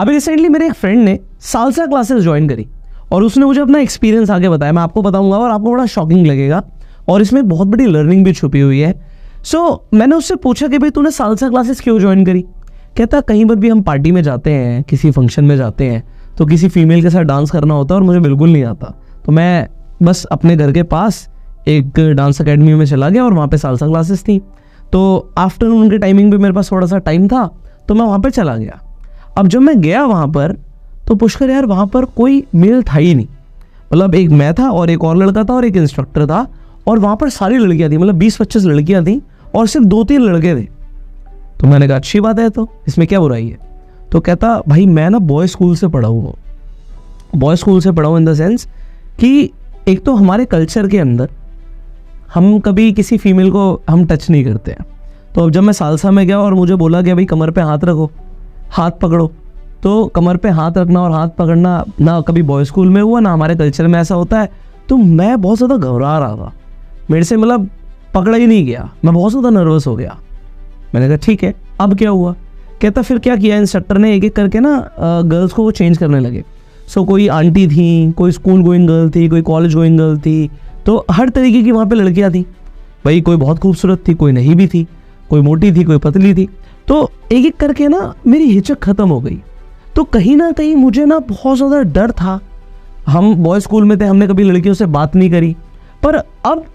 अभी रिसेंटली मेरे एक फ्रेंड ने सालसा क्लासेस ज्वाइन करी और उसने मुझे अपना एक्सपीरियंस आगे बताया, मैं आपको बताऊंगा और आपको बड़ा शॉकिंग लगेगा और इसमें बहुत बड़ी लर्निंग भी छुपी हुई है। सो मैंने उससे पूछा कि भाई तूने सालसा क्लासेस क्यों ज्वाइन करी। कहता कहीं पर भी हम पार्टी में जाते हैं, किसी फंक्शन में जाते हैं तो किसी फीमेल के साथ डांस करना होता है और मुझे बिल्कुल नहीं आता, तो मैं बस अपने घर के पास एक डांस अकेडमी में चला गया और वहाँ पे सालसा क्लासेस थी, तो आफ्टरनून के टाइमिंग पे मेरे पास थोड़ा सा टाइम था तो मैं वहाँ पे चला गया। अब जब मैं गया वहाँ पर तो पुष्कर यार वहाँ पर कोई मेल था ही नहीं, मतलब एक मैं था और एक और लड़का था और एक इंस्ट्रक्टर था और वहाँ पर सारी लड़कियाँ थी, मतलब 20-25 लड़कियाँ थी और सिर्फ 2-3 लड़के थे। तो मैंने कहा अच्छी बात है, तो इसमें क्या बुराई है। तो कहता भाई मैं ना बॉय स्कूल से पढ़ा हूँ, बॉय स्कूल से पढ़ा हूँ इन द सेंस कि एक तो हमारे कल्चर के अंदर हम कभी किसी फीमेल को हम टच नहीं करते हैं। तो अब जब मैं सालसा में गया और मुझे बोला गया भाई कमर पे हाथ रखो, हाथ पकड़ो, तो कमर पे हाथ रखना और हाथ पकड़ना ना कभी बॉय स्कूल में हुआ ना हमारे कल्चर में ऐसा होता है, तो मैं बहुत ज़्यादा घबरा रहा था, मेरे से मतलब पकड़ा ही नहीं गया, मैं बहुत ज़्यादा नर्वस हो गया। मैंने कहा ठीक है अब क्या हुआ। कहता फिर क्या किया, इंस्ट्रक्टर ने एक एक करके ना गर्ल्स को वो चेंज करने लगे। सो कोई आंटी थी, कोई स्कूल गोइंग गर्ल थी, कोई कॉलेज गोइंग गर्ल थी, तो हर तरीके की वहाँ पे लड़कियाँ थी भाई, कोई बहुत खूबसूरत थी, कोई नहीं भी थी, कोई मोटी थी, कोई पतली थी। तो एक एक करके ना मेरी हिचक ख़त्म हो गई। तो कहीं ना कहीं मुझे ना बहुत ज़्यादा डर था। हम बॉय स्कूल में थे, हमने कभी लड़कियों से बात नहीं करी, पर अब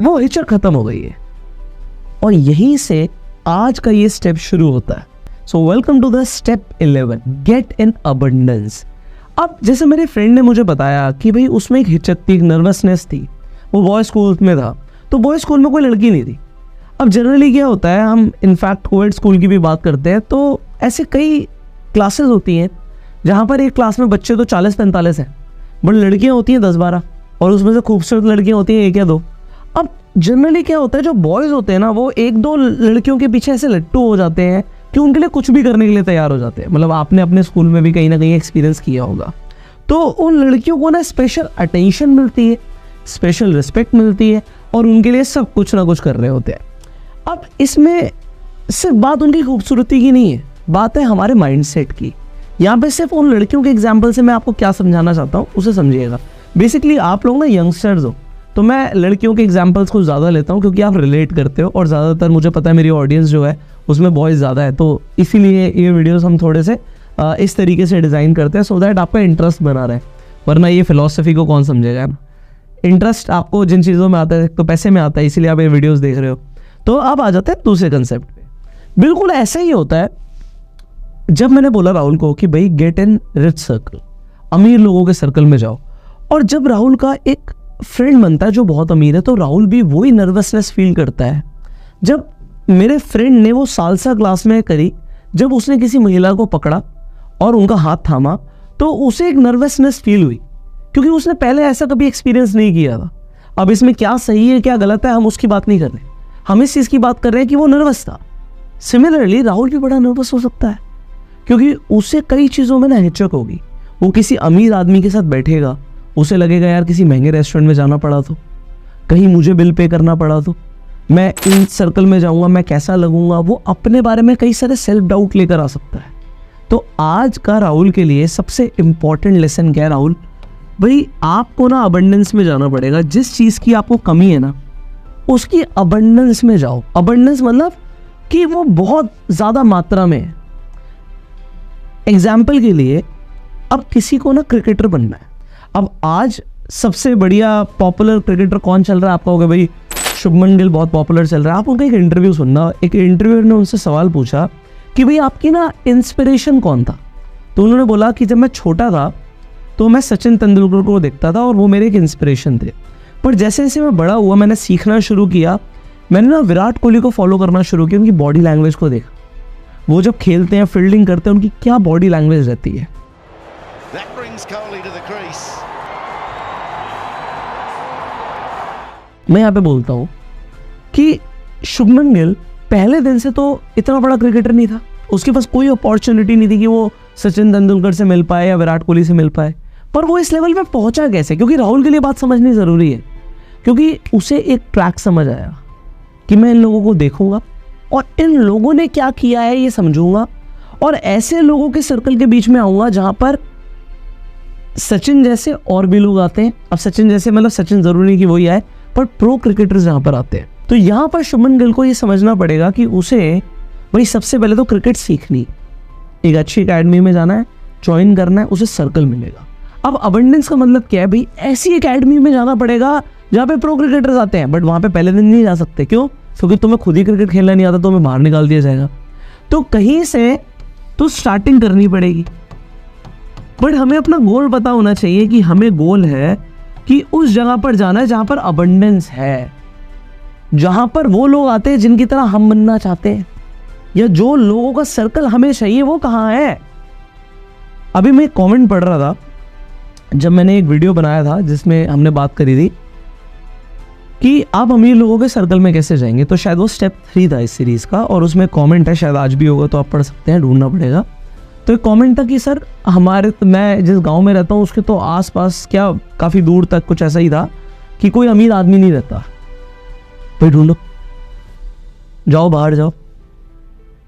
वो हिचक ख़त्म हो गई है और यहीं से आज का ये स्टेप शुरू होता है। So welcome to the step 11, get in abundance. अब जैसे मेरे फ्रेंड ने मुझे बताया कि भाई उसमें एक हिचक थी, एक नर्वसनेस थी, वो बॉय स्कूल में था, तो बॉय स्कूल में कोई लड़की नहीं थी। अब जनरली क्या होता है, हम इनफैक्ट कोविड स्कूल की भी बात करते हैं तो ऐसे कई क्लासेस होती हैं जहाँ पर एक क्लास में बच्चे तो 40-45 हैं, बट लड़कियाँ होती हैं 10-12 और उसमें से खूबसूरत लड़कियाँ होती हैं 1 या 2। अब जनरली क्या होता है, जो बॉयज़ होते हैं ना वो 1-2 लड़कियों के पीछे ऐसे लट्टू हो जाते हैं कि उनके लिए कुछ भी करने के लिए तैयार हो जाते हैं। मतलब आपने अपने स्कूल में भी कहीं ना कहीं एक्सपीरियंस किया होगा। तो उन लड़कियों को ना स्पेशल अटेंशन मिलती है, स्पेशल रिस्पेक्ट मिलती है और उनके लिए सब कुछ ना कुछ कर रहे होते हैं। अब इसमें सिर्फ बात उनकी खूबसूरती की नहीं है, बात है हमारे माइंडसेट की। यहाँ पे सिर्फ उन लड़कियों के एग्जाम्पल से मैं आपको क्या समझाना चाहता हूँ उसे समझिएगा। बेसिकली आप लोग ना यंगस्टर्स हो, तो मैं लड़कियों के एग्जाम्पल्स को ज़्यादा लेता हूँ क्योंकि आप रिलेट करते हो और ज़्यादातर मुझे पता है मेरी ऑडियंस जो है उसमें बॉयज़ ज़्यादा है, तो इसीलिए ये वीडियोस हम थोड़े से इस तरीके से डिज़ाइन करते हैं सो दैट आपका इंटरेस्ट बना रहे, वरना ये फिलॉसफी को कौन समझेगा। इंटरेस्ट आपको जिन चीज़ों में आता है तो पैसे में आता है, इसीलिए आप ये वीडियोस देख रहे हो। तो अब आ जाते हैं दूसरे कंसेप्ट पे। बिल्कुल ऐसा ही होता है जब मैंने बोला राहुल को कि भाई गेट इन रिच सर्कल, अमीर लोगों के सर्कल में जाओ, और जब राहुल का एक फ्रेंड बनता है जो बहुत अमीर है तो राहुल भी वही नर्वसनेस फील करता है। जब मेरे फ्रेंड ने वो सालसा क्लास में करी, जब उसने किसी महिला को पकड़ा और उनका हाथ थामा तो उसे एक नर्वसनेस फील हुई क्योंकि उसने पहले ऐसा कभी एक्सपीरियंस नहीं किया था। अब इसमें क्या सही है क्या गलत है हम उसकी बात नहीं कर रहे, हम इस चीज़ की बात कर रहे हैं कि वो नर्वस था। सिमिलरली राहुल भी बड़ा नर्वस हो सकता है क्योंकि उसे कई चीज़ों में ना हिचक होगी। वो किसी अमीर आदमी के साथ बैठेगा, उसे लगेगा यार किसी महंगे रेस्टोरेंट में जाना पड़ा तो, कहीं मुझे बिल पे करना पड़ा तो, मैं इन सर्कल में जाऊंगा मैं कैसा लगूंगा, वो अपने बारे में कई सारे सेल्फ डाउट लेकर आ सकता है। तो आज का राहुल के लिए सबसे इम्पॉर्टेंट लेसन क्या है, राहुल भाई आपको ना अबंडेंस में जाना पड़ेगा। जिस चीज़ की आपको कमी है ना उसकी अबंडेंस में जाओ। अबंडेंस मतलब कि वो बहुत ज़्यादा मात्रा में है। एग्जाम्पल के लिए अब किसी को ना क्रिकेटर बनना है, अब आज सबसे बढ़िया पॉपुलर क्रिकेटर कौन चल रहा है आपका होगा भाई शुभमन गिल, बहुत पॉपुलर चल रहा है। आप उनका एक इंटरव्यू सुनना, एक इंटरव्यूअर ने उनसे सवाल पूछा कि भाई आपकी ना इंस्पिरेशन कौन था, तो उन्होंने बोला कि जब मैं छोटा था तो मैं सचिन तेंदुलकर को देखता था और वो मेरे एक इंस्पिरेशन थे, पर जैसे जैसे मैं बड़ा हुआ मैंने सीखना शुरू किया, मैंने ना विराट कोहली को फॉलो करना शुरू किया, उनकी बॉडी लैंग्वेज को देखा, वो जब खेलते हैं फील्डिंग करते हैं उनकी क्या बॉडी लैंग्वेज रहती है। मैं यहाँ पे बोलता हूँ कि शुभमन गिल पहले दिन से तो इतना बड़ा क्रिकेटर नहीं था, उसके पास कोई अपॉर्चुनिटी नहीं थी कि वो सचिन तेंदुलकर से मिल पाए या विराट कोहली से मिल पाए, पर वो इस लेवल पे पहुंचा कैसे? क्योंकि राहुल के लिए बात समझनी ज़रूरी है, क्योंकि उसे एक ट्रैक समझ आया कि मैं इन लोगों को देखूंगा और इन लोगों ने क्या किया है ये समझूंगा और ऐसे लोगों के सर्कल के बीच में आऊँगा जहाँ पर सचिन जैसे और भी लोग आते हैं। अब सचिन जैसे मतलब सचिन ज़रूरी नहीं कि वही आए, पर प्रो क्रिकेटर्स यहाँ पर आते हैं। तो यहाँ पर शुभमन गिल को ये समझना पड़ेगा कि उसे भाई सबसे पहले तो क्रिकेट सीखनी, एक अच्छी एकेडमी में जाना है, ज्वाइन करना है, उसे सर्कल मिलेगा। अब अबंडेंस का मतलब क्या है भाई, ऐसी एकेडमी में जाना पड़ेगा जहाँ पे प्रो क्रिकेटर्स आते हैं, बट वहाँ पे पहले दिन नहीं जा सकते। क्यों? क्योंकि तुम्हें खुद ही क्रिकेट खेलना नहीं आता, तो तुम्हें बाहर निकाल दिया जाएगा। तो कहीं से तो स्टार्टिंग करनी पड़ेगी, बट हमें अपना गोल पता होना चाहिए कि हमें गोल है कि उस जगह पर जाना है जहाँ पर अबंडेंस है, जहाँ पर वो लोग आते हैं जिनकी तरह हम बनना चाहते हैं, या जो लोगों का सर्कल हमें चाहिए वो कहाँ है। अभी मैं एक कमेंट पढ़ रहा था जब मैंने एक वीडियो बनाया था जिसमें हमने बात करी थी कि आप अमीर लोगों के सर्कल में कैसे जाएंगे, तो शायद वो स्टेप 3 था इस सीरीज़ का, और उसमें कमेंट है, शायद आज भी होगा तो आप पढ़ सकते हैं, ढूंढना पड़ेगा। तो एक कमेंट था कि सर मैं जिस गांव में रहता हूँ उसके तो आसपास क्या काफ़ी दूर तक कुछ ऐसा ही था कि कोई अमीर आदमी नहीं रहता। भाई ढूंढो, जाओ बाहर जाओ।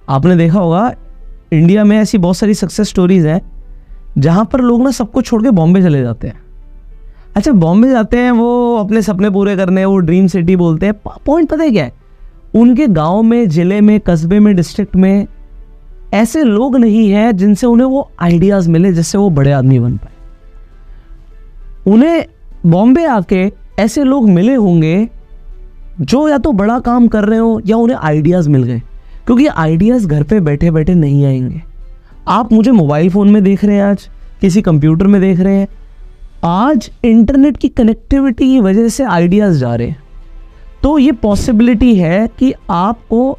आपने देखा होगा इंडिया में ऐसी बहुत सारी सक्सेस स्टोरीज हैं जहाँ पर लोग ना सब कुछ छोड़ के बॉम्बे चले जाते हैं। अच्छा, बॉम्बे जाते हैं वो अपने सपने पूरे करने, वो ड्रीम सिटी बोलते हैं। पॉइंट पता है क्या है? उनके गांव में, जिले में, कस्बे में, डिस्ट्रिक्ट में ऐसे लोग नहीं हैं जिनसे उन्हें वो आइडियाज़ मिले जिससे वो बड़े आदमी बन पाए। उन्हें बॉम्बे आके ऐसे लोग मिले होंगे जो या तो बड़ा काम कर रहे हो या उन्हें आइडियाज़ मिल गए, क्योंकि आइडियाज़ घर पे बैठे बैठे नहीं आएंगे। आप मुझे मोबाइल फ़ोन में देख रहे हैं, आज किसी कंप्यूटर में देख रहे हैं, आज इंटरनेट की कनेक्टिविटी की वजह से आइडियाज़ जा रहे हैं। तो ये पॉसिबिलिटी है कि आपको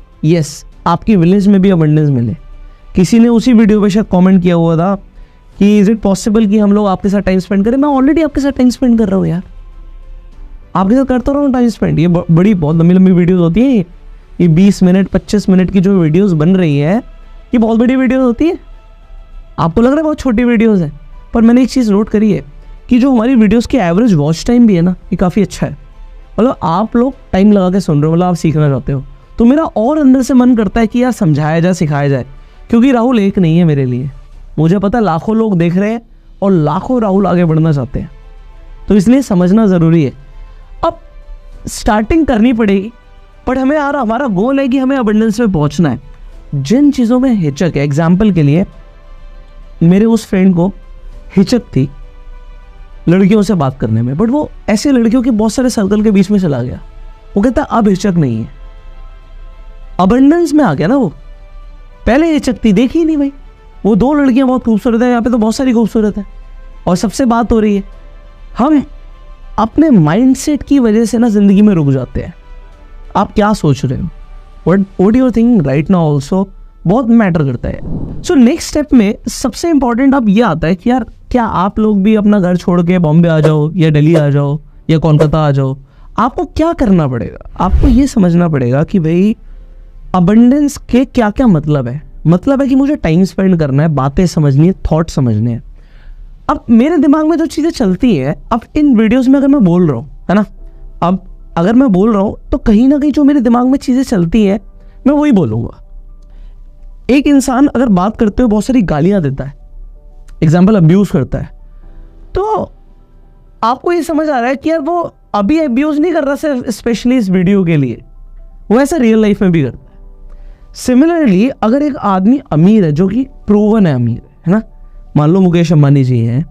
आपकी विलेज में भी अबंडेंस मिले। किसी ने उसी वीडियो पे शायद कमेंट किया हुआ था कि इज़ इट पॉसिबल कि हम लोग आपके साथ टाइम स्पेंड करें। मैं ऑलरेडी आपके साथ टाइम स्पेंड कर रहा हूँ यार, आपके साथ करता रहा हूँ टाइम स्पेंड। ये बड़ी बहुत लंबी लंबी वीडियोज़ होती हैं, ये 20 मिनट 25 मिनट की जो वीडियोस बन रही है ये बहुत बड़ी वीडियोस होती है। आपको लग रहा है बहुत छोटी वीडियोस है, पर मैंने एक चीज़ नोट करी है कि जो हमारी वीडियोस की एवरेज वॉच टाइम भी है ना, ये काफ़ी अच्छा है। मतलब आप लोग टाइम लगा के सुन रहे हो, मतलब आप सीखना चाहते हो, तो मेरा और अंदर से मन करता है कि यार समझाया जाए, सिखाया जाए। क्योंकि राहुल एक नहीं है मेरे लिए, मुझे पता है लाखों लोग देख रहे हैं और लाखों राहुल आगे बढ़ना चाहते हैं, तो इसलिए समझना ज़रूरी है। अब स्टार्टिंग करनी पड़ेगी, बट हमें यार हमारा गोल है कि हमें अबंडेंस में पहुंचना है। जिन चीज़ों में हिचक है, एग्जाम्पल के लिए मेरे उस फ्रेंड को हिचक थी लड़कियों से बात करने में, बट वो ऐसे लड़कियों के बहुत सारे सर्कल के बीच में चला गया। वो कहता अब हिचक नहीं है, अबंडेंस में आ गया ना। वो पहले हिचक थी, देखी नहीं भाई, वो 2 लड़कियां बहुत खूबसूरत है, यहाँ पे तो बहुत सारी खूबसूरत है और सबसे बात हो रही है। हम अपने माइंडसेट की वजह से ना जिंदगी में रुक जाते हैं। आप क्या सोच रहे हो, what you think right now also बहुत मैटर करता है। सो नेक्स्ट स्टेप में सबसे इंपॉर्टेंट अब ये आता है कि यार क्या आप लोग भी अपना घर छोड़ के बॉम्बे आ जाओ या दिल्ली आ जाओ या कोलकाता आ जाओ, आपको क्या करना पड़ेगा? आपको ये समझना पड़ेगा कि भाई अबंडेंस के क्या क्या मतलब है। मतलब है कि मुझे टाइम स्पेंड करना है, बातें समझनी है, थॉट समझने हैं। अब मेरे दिमाग में जो चीज़ें चलती हैं, अब इन वीडियोस में अगर मैं बोल रहा हूँ, है ना, अब अगर मैं बोल रहा हूँ तो कहीं ना कहीं जो मेरे दिमाग में चीज़ें चलती हैं मैं वही बोलूँगा। एक इंसान अगर बात करते हुए बहुत सारी गालियाँ देता है, एग्जाम्पल अब्यूज़ करता है, तो आपको ये समझ आ रहा है कि यार वो अभी अब्यूज़ नहीं कर रहा सिर्फ स्पेशली इस वीडियो के लिए, वो ऐसा रियल लाइफ में भी करता है। सिमिलरली अगर एक आदमी अमीर है, जो कि प्रूवन है अमीर है ना, मान लो मुकेश अंबानी जी हैं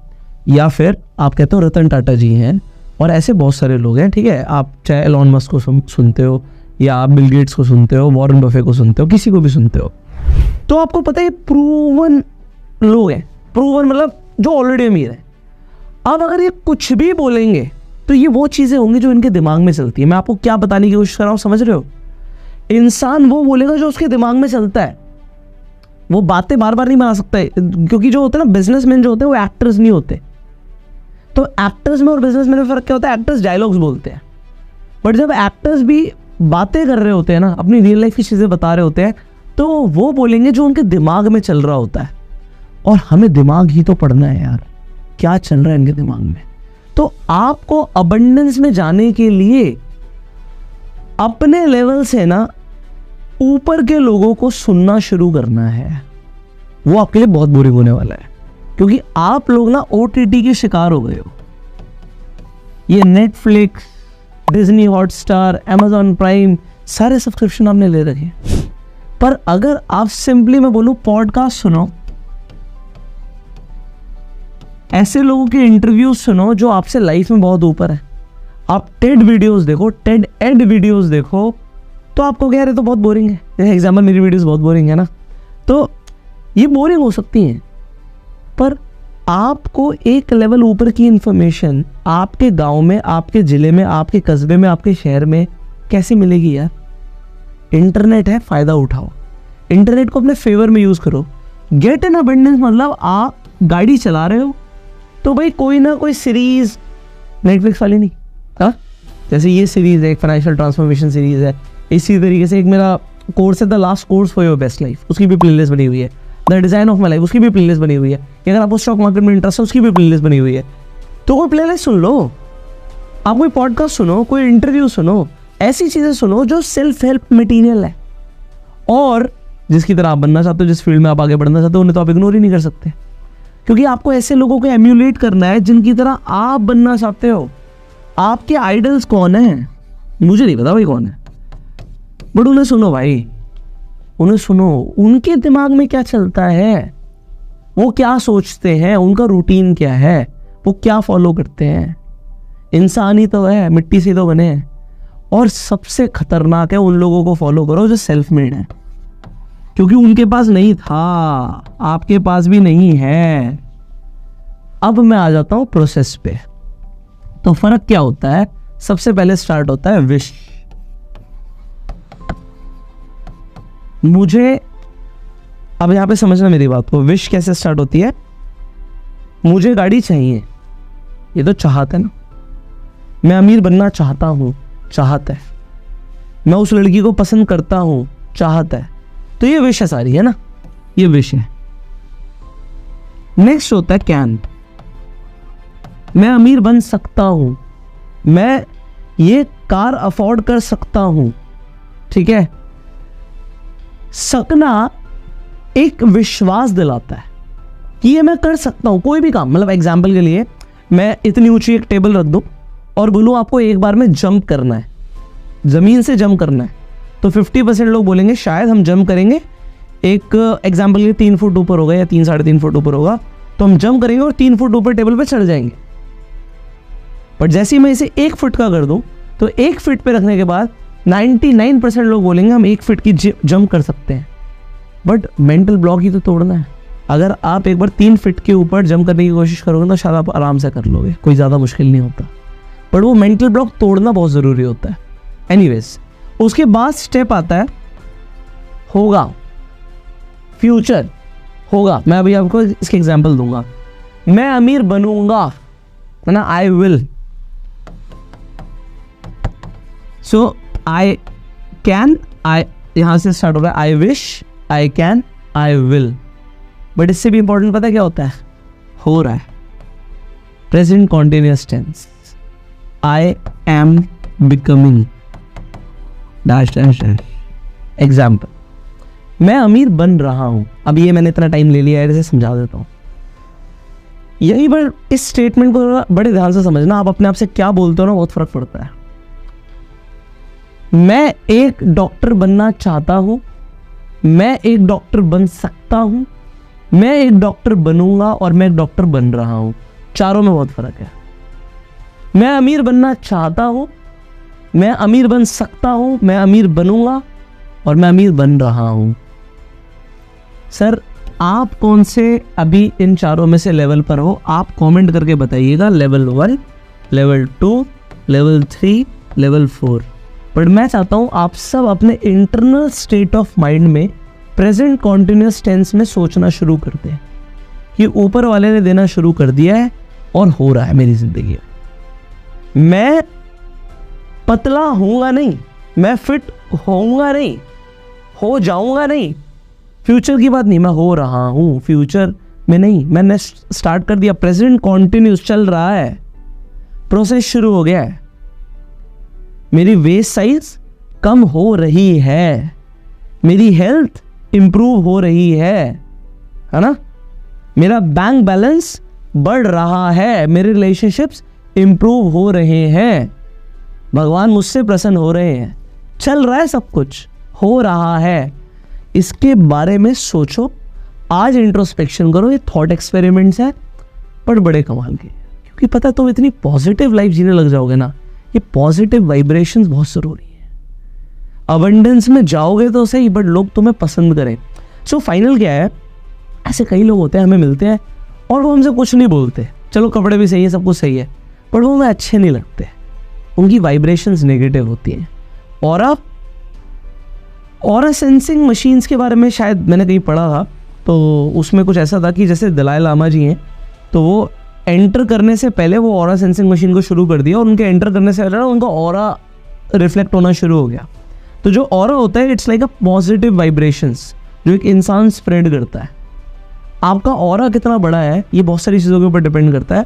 या फिर आप कहते हो रतन टाटा जी हैं, और ऐसे बहुत सारे लोग हैं, ठीक है, आप चाहे एलॉन मस्क को सुनते हो या आप बिल गेट्स को सुनते हो, वॉरेन बफे को सुनते हो, किसी को भी सुनते हो, तो आपको पता है प्रूवन लोग हैं। प्रूवन मतलब जो ऑलरेडी अमीर है। अब अगर ये कुछ भी बोलेंगे तो ये वो चीज़ें होंगी जो इनके दिमाग में चलती है। मैं आपको क्या बताने की कोशिश कर रहा हूँ, समझ रहे हो? इंसान वो बोलेगा जो उसके दिमाग में चलता है, वो बातें बार बार नहीं बना सकता है, क्योंकि जो होते हैं ना बिजनेसमैन जो होते हैं वो एक्टर्स नहीं होते। तो एक्टर्स में और बिजनेसमैन में फ़र्क क्या होता है? एक्टर्स डायलॉग्स बोलते हैं, बट जब एक्टर्स भी बातें कर रहे होते हैं ना, अपनी रियल लाइफ की चीज़ें बता रहे होते हैं, तो वो बोलेंगे जो उनके दिमाग में चल रहा होता है। और हमें दिमाग ही तो पढ़ना है यार, क्या चल रहा है इनके दिमाग में। तो आपको अबंडेंस में जाने के लिए अपने लेवल से ना ऊपर के लोगों को सुनना शुरू करना है। वो आपके लिए बहुत बोरिंग होने वाला है, क्योंकि आप लोग ना OTT के शिकार हो गए हो। ये Netflix, Disney Hotstar, Amazon prime, सारे सब्सक्रिप्शन आपने ले रखे। पर अगर आप सिंपली मैं बोलूं पॉडकास्ट सुनो, ऐसे लोगों के इंटरव्यूज सुनो जो आपसे लाइफ में बहुत ऊपर है, आप टेड वीडियोस देखो, टेड एड वीडियोस देखो, तो आपको कह रहे तो बहुत बोरिंग है। जैसे एग्जाम्पल मेरी वीडियोस बहुत बोरिंग है ना, तो ये बोरिंग हो सकती हैं, पर आपको एक लेवल ऊपर की इंफॉर्मेशन आपके गांव में, आपके ज़िले में, आपके कस्बे में, आपके शहर में कैसे मिलेगी यार? इंटरनेट है, फ़ायदा उठाओ, इंटरनेट को अपने फेवर में यूज़ करो। गेट इन अबंडेंस मतलब आप गाड़ी चला रहे हो तो भाई कोई ना कोई सीरीज़, नेटफ्लिक्स वाली नहीं, हाँ, जैसे ये सीरीज़ है, एक फाइनेंशियल ट्रांसफॉर्मेशन सीरीज़ है, इसी तरीके से एक मेरा कोर्स है the last course for your best life, उसकी भी प्लेलिस्ट बनी हुई है। The design of my life, उसकी भी प्लेलिस्ट बनी हुई है। अगर आपको स्टॉक मार्केट में इंटरेस्ट है, उसकी भी प्लेलिस्ट बनी हुई है। तो कोई प्लेलिस्ट सुन लो, आप कोई पॉडकास्ट सुनो, कोई इंटरव्यू सुनो, ऐसी चीज़ें सुनो जो सेल्फ हेल्प मटीरियल है। और जिसकी तरह आप बनना चाहते हो, जिस फील्ड में आप आगे बढ़ना चाहते हो, उन्हें तो आप इग्नोर ही नहीं कर सकते, क्योंकि आपको ऐसे लोगों को एम्यूलेट करना है जिनकी तरह आप बनना चाहते हो। आपके आइडल्स कौन हैं? मुझे नहीं पता भाई कौन है, बट उन्हें सुनो भाई, उन्हें सुनो, उनके दिमाग में क्या चलता है, वो क्या सोचते हैं, उनका रूटीन क्या है, वो क्या फॉलो करते हैं। इंसान ही तो है, मिट्टी से तो बने हैं। और सबसे खतरनाक है उन लोगों को फॉलो करो जो सेल्फ मेड है, क्योंकि उनके पास नहीं था, आपके पास भी नहीं है। अब मैं आ जाता हूं प्रोसेस पे। तो फर्क क्या होता है? सबसे पहले स्टार्ट होता है विश। मुझे अब यहां पे समझना मेरी बात को, विश कैसे स्टार्ट होती है? मुझे गाड़ी चाहिए, ये तो चाहत है ना। मैं अमीर बनना चाहता हूं, चाहत है। मैं उस लड़की को पसंद करता हूं, चाहत है। तो ये विश है सारी, है ना, ये विश है। नेक्स्ट होता है कैन। मैं अमीर बन सकता हूं, मैं ये कार अफोर्ड कर सकता हूं, ठीक है। सकना एक विश्वास दिलाता है कि ये मैं कर सकता हूं कोई भी काम। मतलब एग्जाम्पल के लिए मैं इतनी ऊंची एक टेबल रख दूं और बोलूं आपको एक बार में जंप करना है, जमीन से जंप करना है, तो 50% लोग बोलेंगे शायद हम जंप करेंगे। एक एग्जाम्पल के लिए 3 फुट ऊपर होगा या 3 साढ़े 3 फुट ऊपर होगा, तो हम जंप करेंगे और 3 फुट ऊपर टेबल पे चढ़ जाएंगे। बट जैसे ही मैं इसे 1 फुट का कर दूं, तो 1 फीट पे रखने के बाद 99% लोग बोलेंगे हम 1 फीट की जंप कर सकते हैं। बट मेंटल ब्लॉक ही तो तोड़ना है। अगर आप एक बार 3 फीट के ऊपर जंप करने की कोशिश करोगे तो शायद आप आराम से कर लोगे, कोई ज़्यादा मुश्किल नहीं होता। बट वो मेंटल ब्लॉक तोड़ना बहुत ज़रूरी होता है। एनीवेज, उसके बाद स्टेप आता है होगा, फ्यूचर होगा। मैं अभी आपको इसके एग्जांपल दूंगा। मैं अमीर बनूंगा, है ना, I will. So I can, आई यहां से स्टार्ट हो रहा है, I wish, I can, I will. But इससे भी इंपॉर्टेंट पता है क्या होता है? हो रहा है, present continuous tense. I am becoming dash dash dash. Example, मैं अमीर बन रहा हूं। अब ये मैंने इतना टाइम ले लिया है, इसे समझा देता हूं। यही पर इस स्टेटमेंट को बड़े ध्यान से समझना। आप अपने आप से क्या बोलते हो ना, बहुत फर्क पड़ता है। मैं एक डॉक्टर बनना चाहता हूं, मैं एक डॉक्टर बन सकता हूं, मैं एक डॉक्टर बनूंगा, और मैं एक डॉक्टर बन रहा हूं। चारों में बहुत फर्क है। मैं अमीर बनना चाहता हूं, मैं अमीर बन सकता हूं, मैं अमीर बनूंगा, और मैं अमीर बन रहा हूं। सर, आप कौन से अभी इन चारों में से लेवल पर हो? आप कमेंट करके बताइएगा। Level 1, level 2, level 3, level 4। But मैं चाहता हूं आप सब अपने इंटरनल स्टेट ऑफ माइंड में प्रेजेंट कॉन्टिन्यूअस टेंस में सोचना शुरू कर दें कि ऊपर वाले ने देना शुरू कर दिया है और हो रहा है मेरी जिंदगी में। मैं पतला होऊंगा नहीं, मैं फिट होऊंगा नहीं, हो जाऊंगा नहीं। फ्यूचर की बात नहीं, मैं हो रहा हूं, फ्यूचर में नहीं। मैंने स्टार्ट कर दिया, प्रेजेंट कॉन्टिन्यूस चल रहा है, प्रोसेस शुरू हो गया है। मेरी वेस्ट साइज कम हो रही है, मेरी हेल्थ इंप्रूव हो रही है है ना, मेरा बैंक बैलेंस बढ़ रहा है, मेरे रिलेशनशिप्स इम्प्रूव हो रहे हैं, भगवान मुझसे प्रसन्न हो रहे हैं, चल रहा है, सब कुछ हो रहा है। इसके बारे में सोचो, आज इंट्रोस्पेक्शन करो। ये थॉट एक्सपेरिमेंट्स है पर बड़े कमाल के, क्योंकि पता है तुम इतनी पॉजिटिव लाइफ जीने लग जाओगे ना, ये पॉजिटिव वाइब्रेशंस बहुत ज़रूरी है। अबंडेंस में जाओगे तो सही, बट लोग तुम्हें पसंद करें। सो फाइनल क्या है, ऐसे कई लोग होते हैं हमें मिलते हैं और वो हमसे कुछ नहीं बोलते, चलो कपड़े भी सही है, सब कुछ सही है, पर वो हमें अच्छे नहीं लगते, उनकी वाइब्रेशंस नेगेटिव होती हैं। ऑरा सेंसिंग मशीन्स के बारे में शायद मैंने कहीं पढ़ा था, तो उसमें कुछ ऐसा था कि जैसे दलाई लामा जी हैं, तो वो एंटर करने से पहले वो ऑरा सेंसिंग मशीन को शुरू कर दिया और उनके एंटर करने से पहले उनका ऑरा रिफ्लेक्ट होना शुरू हो गया। तो जो ऑरा होता है, it's like a positive vibrations जो एक इंसान स्प्रेड करता है। आपका ऑरा कितना बड़ा है ये बहुत सारी चीज़ों के ऊपर डिपेंड करता है।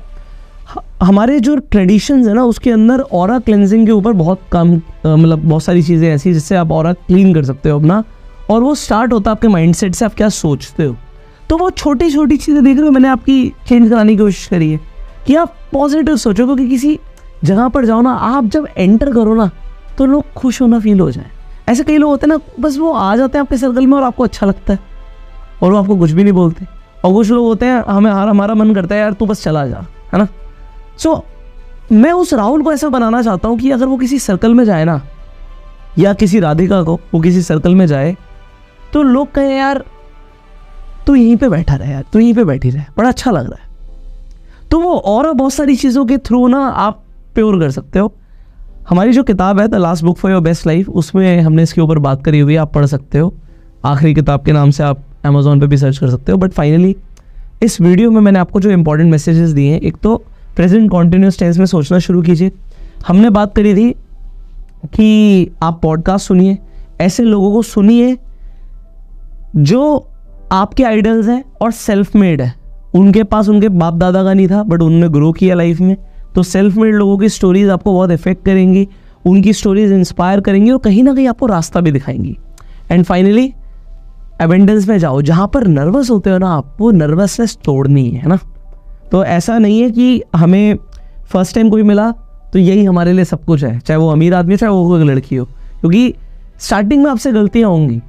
हमारे जो ट्रेडिशंस है ना, उसके अंदर ऑरा क्लेंजिंग के ऊपर बहुत कम मतलब बहुत सारी चीज़ें ऐसी जिससे आप ऑरा क्लीन कर सकते हो अपना, और वो स्टार्ट होता है आपके माइंडसेट से, आप क्या सोचते हो। तो वो छोटी छोटी चीज़ें देख रहे हो, मैंने आपकी चेंज कराने की कोशिश करी है कि आप पॉजिटिव सोचो, क्योंकि किसी जगह पर जाओ ना, आप जब एंटर करो ना तो लोग खुश होना फील हो जाए। ऐसे कई लोग होते हैं ना, बस वो आ जाते हैं आपके सर्कल में और आपको अच्छा लगता है और वो आपको कुछ भी नहीं बोलते, और कुछ लोग होते हैं हमारा मन करता है यार तू बस चला जा, है ना। सो मैं उस राहुल को ऐसा बनाना चाहता हूँ कि अगर वो किसी सर्कल में जाए ना, या किसी राधिका को वो किसी सर्कल में जाए, तो लोग कहें यार तू यहीं पे बैठा रहे, यार तू यहीं पे बैठी रहे, बड़ा अच्छा लग रहा है। तो वो और बहुत सारी चीज़ों के थ्रू ना आप प्योर कर सकते हो। हमारी जो किताब है the last book for your best life, उसमें हमने इसके ऊपर बात करी हुई है, आप पढ़ सकते हो। आखिरी किताब के नाम से आप अमेज़ॉन पे भी सर्च कर सकते हो। बट फाइनली इस वीडियो में मैंने आपको जो इंपॉर्टेंट मैसेजेस दिए हैं, एक तो प्रेजेंट कॉन्टिन्यूस टेंस में सोचना शुरू कीजिए। हमने बात करी थी कि आप पॉडकास्ट सुनिए, ऐसे लोगों को सुनिए जो आपके आइडल्स हैं और सेल्फ मेड है। उनके पास उनके बाप दादा का नहीं था, बट उन्होंने ग्रो किया लाइफ में। तो सेल्फ मेड लोगों की स्टोरीज आपको बहुत इफेक्ट करेंगी, उनकी स्टोरीज इंस्पायर करेंगी और कहीं ना कहीं आपको रास्ता भी दिखाएंगी। एंड फाइनली अबेंडेंस में जाओ, जहाँ पर नर्वस होते हो ना आप, वो नर्वसनेस तोड़नी है ना। तो ऐसा नहीं है कि हमें फर्स्ट टाइम कोई मिला तो यही हमारे लिए सब कुछ है, चाहे वो अमीर आदमी चाहे वो कोई लड़की हो, क्योंकि स्टार्टिंग में आपसे गलतियाँ होंगी,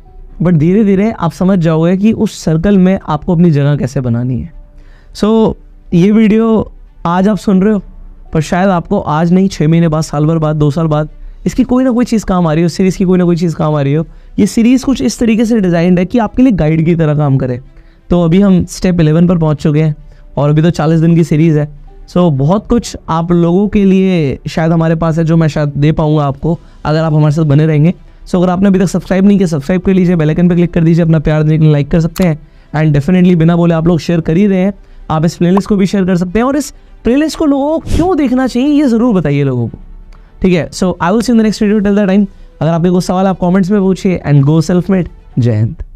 बट धीरे धीरे आप समझ जाओगे कि उस सर्कल में आपको अपनी जगह कैसे बनानी है। सो ये वीडियो आज आप सुन रहे हो, पर शायद आपको आज नहीं 6 महीने बाद, साल भर बाद, 2 साल बाद इसकी कोई ना कोई चीज़ काम आ रही हो, सीरीज़ की कोई ना कोई चीज़ काम आ रही हो। ये सीरीज़ कुछ इस तरीके से डिज़ाइंड है कि आपके लिए गाइड की तरह काम करे। तो अभी हम स्टेप 11 पर पहुंच चुके हैं और अभी तो 40 दिन की सीरीज़ है। सो बहुत कुछ आप लोगों के लिए शायद हमारे पास है जो मैं शायद दे पाऊँगा आपको, अगर आप हमारे साथ बने रहेंगे। सो अगर आपने अभी तक सब्सक्राइब नहीं किया, सब्सक्राइब कर लीजिए, बेल आइकन पर क्लिक कर दीजिए, अपना प्यार देने के लिए लाइक कर सकते हैं। एंड डेफिनेटली बिना बोले आप लोग शेयर कर ही रहे हैं, आप इस प्लेलिस्ट को भी शेयर कर सकते हैं, और इस प्लेलिस्ट को लोगों को क्यों देखना चाहिए ये ज़रूर बताइए लोगों को, ठीक है। So I will see in the next video, till the time अगर आपके कोई सवाल आप कमेंट्स में पूछिए। And go self made. जय हिंद।